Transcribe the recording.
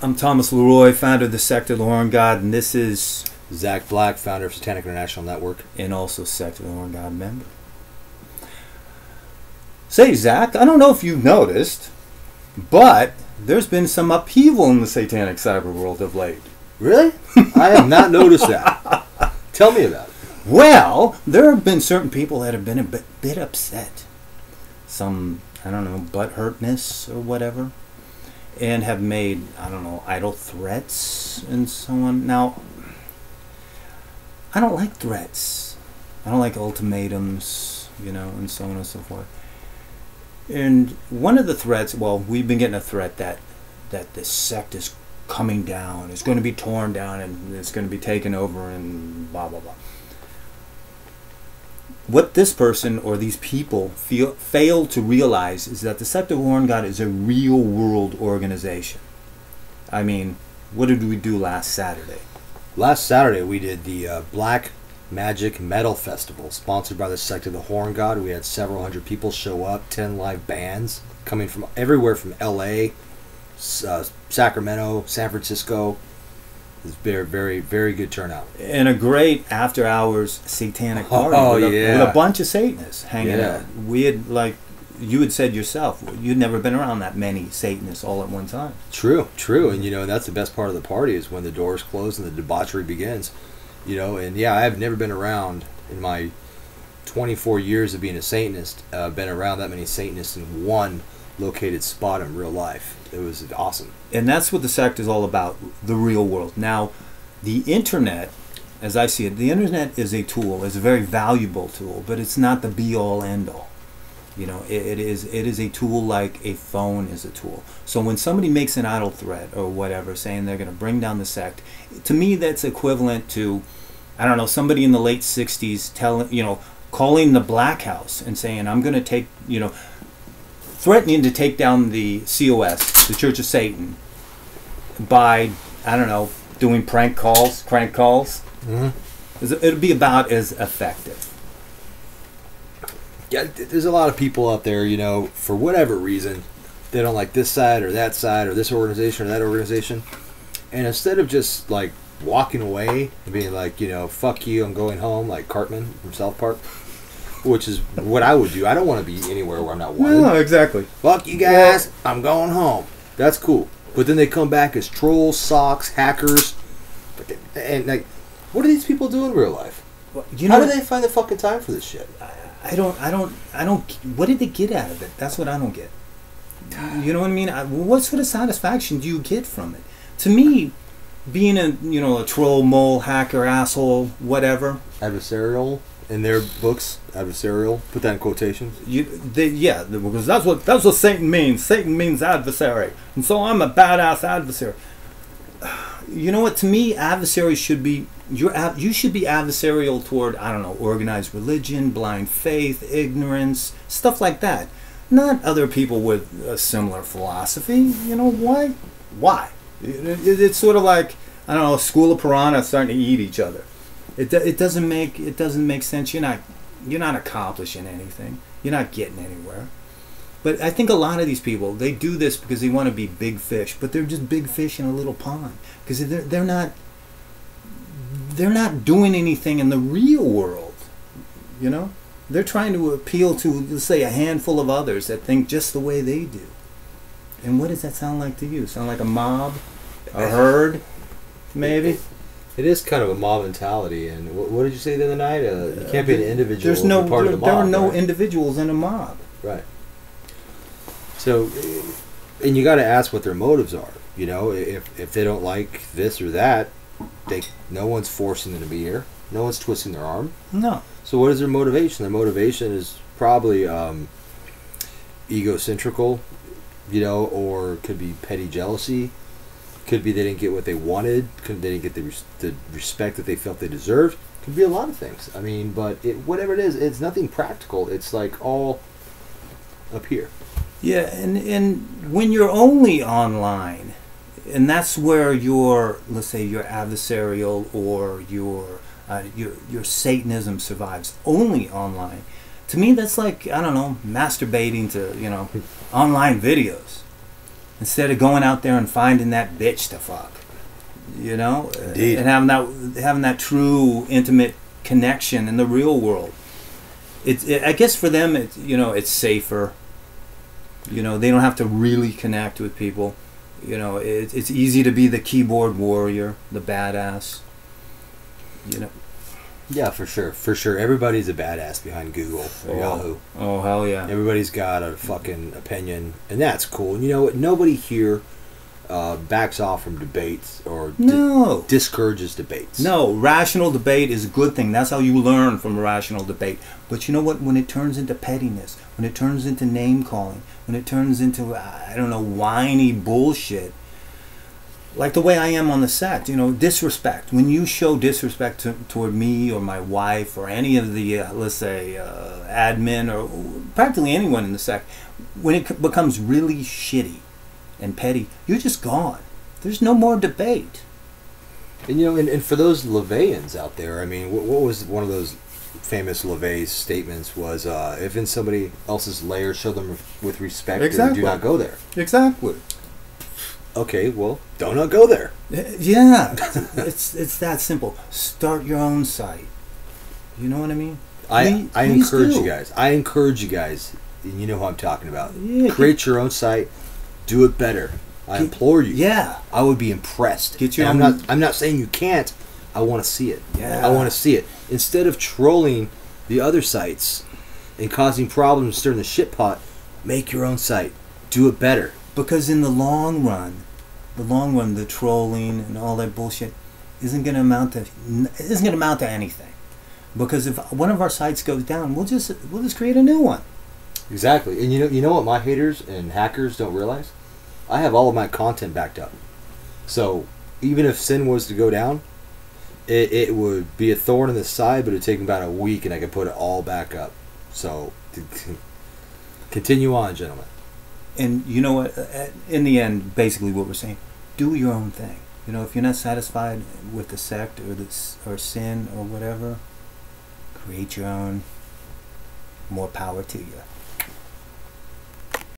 I'm Thomas Leroy, founder of the Sect of the Horn God, and this is Zach Black, founder of Satanic International Network. And also Sect of the Horn God member. Say, Zach, I don't know if you've noticed, but there's been some upheaval in the satanic cyber world of late. Really? I have not noticed that. Tell me about it. Well, there have been certain people that have been a bit upset. Some, I don't know, butthurtness or whatever. And have made, I don't know, idle threats and so on. Now, I don't like threats. I don't like ultimatums, and so on and so forth. And one of the threats, well, we've been getting a threat that this sect is coming down, it's going to be torn down, and it's going to be taken over, and blah, blah, blah. What this person or these people fail to realize is that the Sect of Horn God is a real world organization. I mean, what did we do last Saturday? Last Saturday we did the Black Magic Metal Festival, sponsored by the Sect of the Horn God. We had several hundred people show up, 10 live bands coming from everywhere from LA, Sacramento, San Francisco. It was very, very, very good turnout. And a great after-hours satanic party with a bunch of Satanists hanging out. We had, like you had said yourself, you'd never been around that many Satanists all at one time. True. And, that's the best part of the party is when the doors close and the debauchery begins. And yeah, I've never been around in my 24 years of being a Satanist, been around that many Satanists in one located spot in real life. It was awesome. And that's what the sect is all about, the real world. Now, the internet, as I see it, the internet is a tool, it's a very valuable tool, but it's not the be-all, end-all. It is a tool like a phone is a tool. So when somebody makes an idle threat or whatever, saying they're going to bring down the sect, to me that's equivalent to, I don't know, somebody in the late 60s calling the Black House and saying, I'm going to take, threatening to take down the COS, the Church of Satan, by, I don't know, doing crank calls. Mm-hmm. It'll be about as effective. Yeah, there's a lot of people out there, for whatever reason, they don't like this side or this organization or that organization. And instead of just, like, walking away and being like, fuck you, I'm going home, like Cartman from South Park, which is what I would do. I don't want to be anywhere where I'm not wanted. No, exactly. Fuck you guys, I'm going home. That's cool. But then they come back as trolls, socks, hackers. And, like, what do these people do in real life? Well, how do they find the fucking time for this shit? I don't, what did they get out of it? That's what I don't get. You know what I mean? What sort of satisfaction do you get from it? To me, being a troll, mole, hacker, asshole, whatever. Adversarial, in their books, adversarial, put that in quotations. Because that's what Satan means. Satan means adversary. And so I'm a badass adversary. You know what? To me, adversary should be, you should be adversarial toward, I don't know, organized religion, blind faith, ignorance, stuff like that. Not other people with a similar philosophy. Why? Why? It's sort of like, I don't know, a school of piranhas starting to eat each other. It doesn't make sense. You're not accomplishing anything. You're not getting anywhere. But I think a lot of these people, they do this because they want to be big fish, but they're just big fish in a little pond because they're not doing anything in the real world. They're trying to appeal to, let's say, a handful of others that think just the way they do. And what does that sound like to you? Sound like a mob, a herd, maybe? It is kind of a mob mentality. And what did you say the other night? You can't be an individual. There's no part of the mob. There are no individuals in a mob. Right. So, and you got to ask what their motives are. If they don't like this or that, no one's forcing them to be here. No one's twisting their arm. No. So what is their motivation? Their motivation is probably egocentrical, or could be petty jealousy. Could be they didn't get what they wanted. They didn't get the respect that they felt they deserved. Could be a lot of things. I mean, but whatever it is, it's nothing practical. It's like all up here. Yeah, and when you're only online, and that's where your, let's say, your adversarial or your Satanism survives, only online. To me, that's like, I don't know, masturbating to, online videos. instead of going out there and finding that bitch to fuck. You know, Indeed. and having that true intimate connection in the real world. I guess for them, it's safer. You know, they don't have to really connect with people. You know, it's easy to be the keyboard warrior, the badass. You know. Yeah, for sure. Everybody's a badass behind Google or Yahoo. Oh, hell yeah. Everybody's got a fucking opinion, and that's cool. And you know what? Nobody here backs off from debates or discourages debates. No, rational debate is a good thing. That's how you learn from a rational debate. But you know what? When it turns into pettiness, when it turns into name calling, when it turns into, I don't know, whiny bullshit, like the way I am on the sect, you know, disrespect. When you show disrespect toward me or my wife or any of the, let's say, admin or practically anyone in the sect, when it becomes really shitty and petty, you're just gone. There's no more debate. And you know, and for those LaVeyans out there, I mean, what was one of those famous LaVey statements was, if in somebody else's lair, show them with respect, Exactly. or do not go there. Exactly. Okay, well, do not go there. Yeah, it's that simple. Start your own site. You know what I mean? I Please encourage do. you guys. I encourage you guys, and you know who I'm talking about. Yeah, Create your own site. Do it better. I implore you. Yeah. I would be impressed. Get your And own- I'm not saying you can't. I want to see it. Yeah. I want to see it. Instead of trolling the other sites and causing problems, stirring the shit pot, make your own site. Do it better. Because in the long run, the trolling and all that bullshit isn't going to amount to anything. Because if one of our sites goes down, we'll just create a new one. Exactly. And you know what my haters and hackers don't realize? I have all of my content backed up. So even if Sin was to go down, it would be a thorn in the side, but it would take about a week and I could put it all back up. So continue on, gentlemen. And you know what? In the end, basically what we're saying, do your own thing. You know, if you're not satisfied with the sect or sin or whatever, create your own. More power to you.